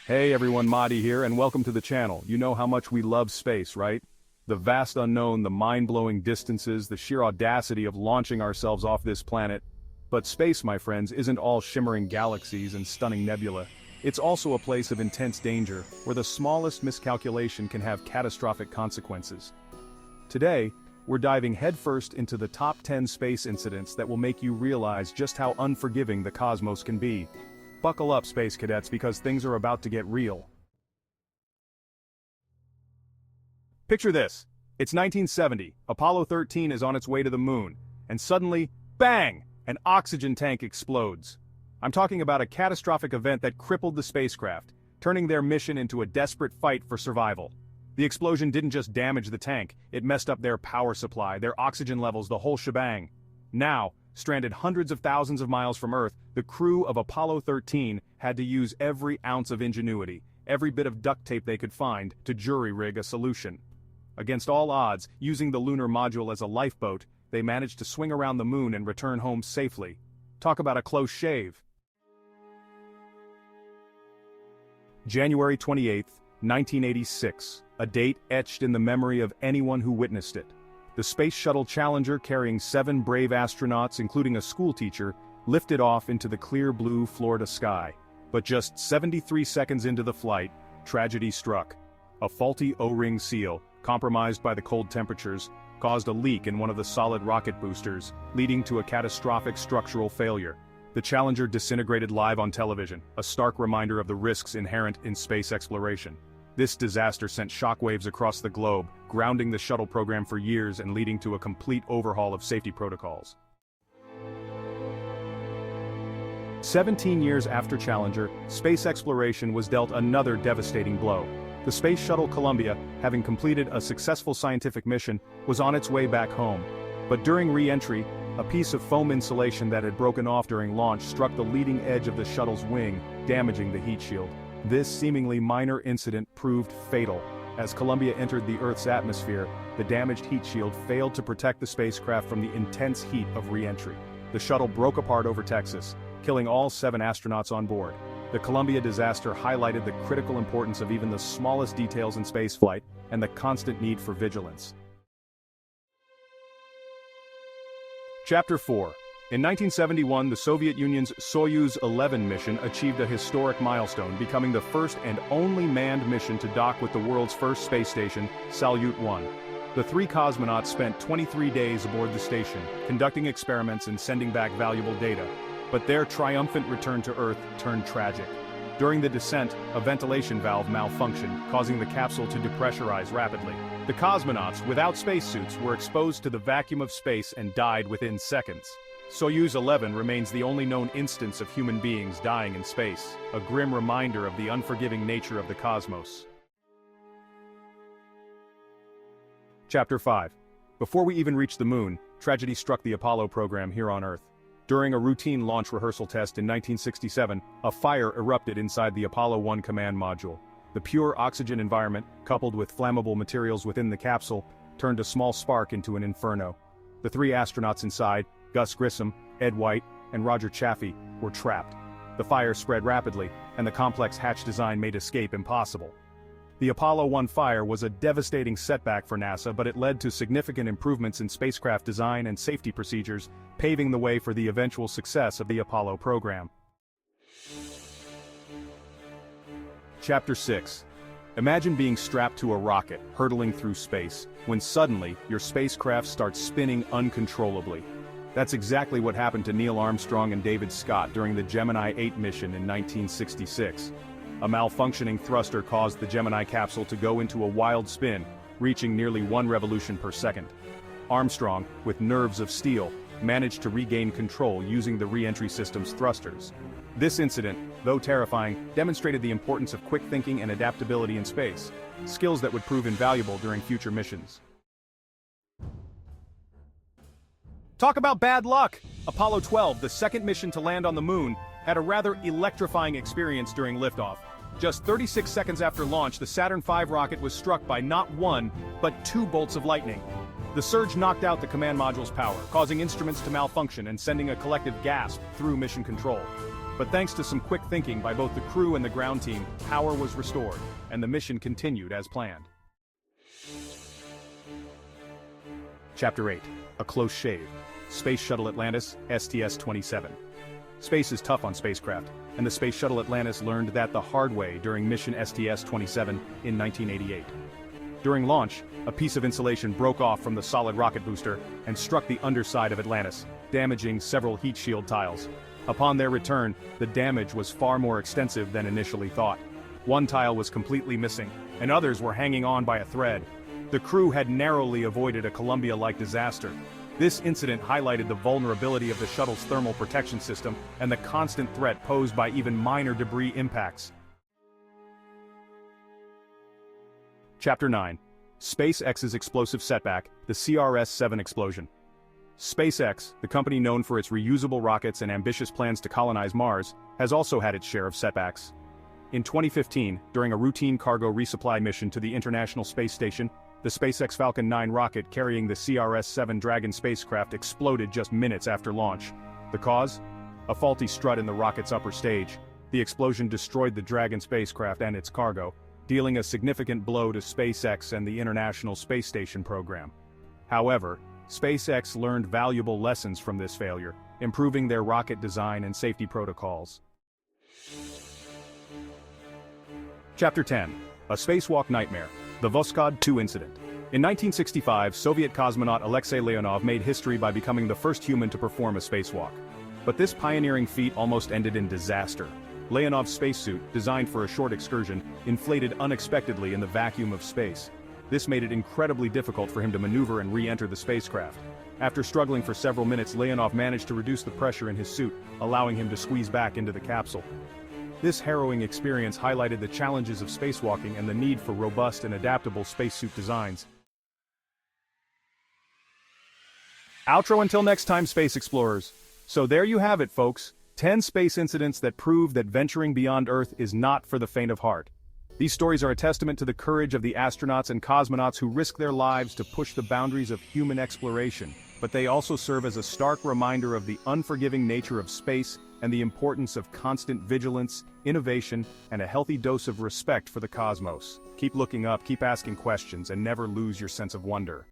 Hey everyone, Mahdi here, and welcome to the channel. You know how much we love space, right? The vast unknown, the mind-blowing distances, the sheer audacity of launching ourselves off this planet. But space, my friends, isn't all shimmering galaxies and stunning nebula. It's also a place of intense danger, where the smallest miscalculation can have catastrophic consequences. Today, we're diving headfirst into the top 10 space incidents that will make you realize just how unforgiving the cosmos can be. Buckle up, space cadets, because things are about to get real. Picture this. It's 1970, Apollo 13 is on its way to the moon, and suddenly, bang! An oxygen tank explodes. I'm talking about a catastrophic event that crippled the spacecraft, turning their mission into a desperate fight for survival. The explosion didn't just damage the tank, it messed up their power supply, their oxygen levels, the whole shebang. Now, stranded hundreds of thousands of miles from Earth, the crew of Apollo 13 had to use every ounce of ingenuity, every bit of duct tape they could find, to jury-rig a solution. Against all odds, using the lunar module as a lifeboat, they managed to swing around the moon and return home safely. Talk about a close shave. January 28, 1986, a date etched in the memory of anyone who witnessed it. The Space Shuttle Challenger, carrying 7 brave astronauts including a schoolteacher, lifted off into the clear blue Florida sky. But just 73 seconds into the flight, tragedy struck. A faulty O-ring seal, compromised by the cold temperatures, caused a leak in one of the solid rocket boosters, leading to a catastrophic structural failure. The Challenger disintegrated live on television, a stark reminder of the risks inherent in space exploration. This disaster sent shockwaves across the globe, grounding the shuttle program for years and leading to a complete overhaul of safety protocols. 17 years after Challenger, space exploration was dealt another devastating blow. The Space Shuttle Columbia, having completed a successful scientific mission, was on its way back home. But during re-entry, a piece of foam insulation that had broken off during launch struck the leading edge of the shuttle's wing, damaging the heat shield. This seemingly minor incident proved fatal. As Columbia entered the Earth's atmosphere, the damaged heat shield failed to protect the spacecraft from the intense heat of re-entry. The shuttle broke apart over Texas, killing all 7 astronauts on board. The Columbia disaster highlighted the critical importance of even the smallest details in spaceflight and the constant need for vigilance. Chapter 4. In 1971, the Soviet Union's Soyuz 11 mission achieved a historic milestone, becoming the first and only manned mission to dock with the world's first space station, Salyut 1. The 3 cosmonauts spent 23 days aboard the station, conducting experiments and sending back valuable data. But their triumphant return to Earth turned tragic. During the descent, a ventilation valve malfunctioned, causing the capsule to depressurize rapidly. The cosmonauts, without spacesuits, were exposed to the vacuum of space and died within seconds. Soyuz 11 remains the only known instance of human beings dying in space, a grim reminder of the unforgiving nature of the cosmos. Chapter 5. Before we even reached the moon, tragedy struck the Apollo program here on Earth. During a routine launch rehearsal test in 1967, a fire erupted inside the Apollo 1 command module. The pure oxygen environment, coupled with flammable materials within the capsule, turned a small spark into an inferno. The 3 astronauts inside, Gus Grissom, Ed White, and Roger Chaffee, were trapped. The fire spread rapidly, and the complex hatch design made escape impossible. The Apollo 1 fire was a devastating setback for NASA, but it led to significant improvements in spacecraft design and safety procedures, paving the way for the eventual success of the Apollo program. Chapter 6. Imagine being strapped to a rocket, hurtling through space, when suddenly, your spacecraft starts spinning uncontrollably. That's exactly what happened to Neil Armstrong and David Scott during the Gemini 8 mission in 1966. A malfunctioning thruster caused the Gemini capsule to go into a wild spin, reaching nearly 1 revolution per second. Armstrong, with nerves of steel, managed to regain control using the re-entry system's thrusters. This incident, though terrifying, demonstrated the importance of quick thinking and adaptability in space, skills that would prove invaluable during future missions. Talk about bad luck! Apollo 12, the second mission to land on the moon, had a rather electrifying experience during liftoff. Just 36 seconds after launch, the Saturn V rocket was struck by not 1, but 2 bolts of lightning. The surge knocked out the command module's power, causing instruments to malfunction and sending a collective gasp through mission control. But thanks to some quick thinking by both the crew and the ground team, power was restored, and the mission continued as planned. Chapter 8. A Close Shave. Space Shuttle Atlantis, STS-27. Space is tough on spacecraft, and the Space Shuttle Atlantis learned that the hard way during mission STS-27 in 1988. During launch, a piece of insulation broke off from the solid rocket booster and struck the underside of Atlantis, damaging several heat shield tiles. Upon their return, the damage was far more extensive than initially thought. One tile was completely missing, and others were hanging on by a thread. The crew had narrowly avoided a Columbia-like disaster. This incident highlighted the vulnerability of the shuttle's thermal protection system and the constant threat posed by even minor debris impacts. Chapter 9. SpaceX's explosive setback, the CRS-7 explosion. SpaceX, the company known for its reusable rockets and ambitious plans to colonize Mars, has also had its share of setbacks. In 2015, during a routine cargo resupply mission to the International Space Station, the SpaceX Falcon 9 rocket carrying the CRS-7 Dragon spacecraft exploded just minutes after launch. The cause? A faulty strut in the rocket's upper stage. The explosion destroyed the Dragon spacecraft and its cargo, dealing a significant blow to SpaceX and the International Space Station program. However, SpaceX learned valuable lessons from this failure, improving their rocket design and safety protocols. Chapter 10. A Spacewalk Nightmare. The Voskhod 2 Incident. In 1965, Soviet cosmonaut Alexei Leonov made history by becoming the first human to perform a spacewalk. But this pioneering feat almost ended in disaster. Leonov's spacesuit, designed for a short excursion, inflated unexpectedly in the vacuum of space. This made it incredibly difficult for him to maneuver and re-enter the spacecraft. After struggling for several minutes, Leonov managed to reduce the pressure in his suit, allowing him to squeeze back into the capsule. This harrowing experience highlighted the challenges of spacewalking and the need for robust and adaptable spacesuit designs. Outro until next time, space explorers. So there you have it, folks. 10 space incidents that prove that venturing beyond Earth is not for the faint of heart. These stories are a testament to the courage of the astronauts and cosmonauts who risk their lives to push the boundaries of human exploration, but they also serve as a stark reminder of the unforgiving nature of space and the importance of constant vigilance, innovation, and a healthy dose of respect for the cosmos. Keep looking up, keep asking questions, and never lose your sense of wonder.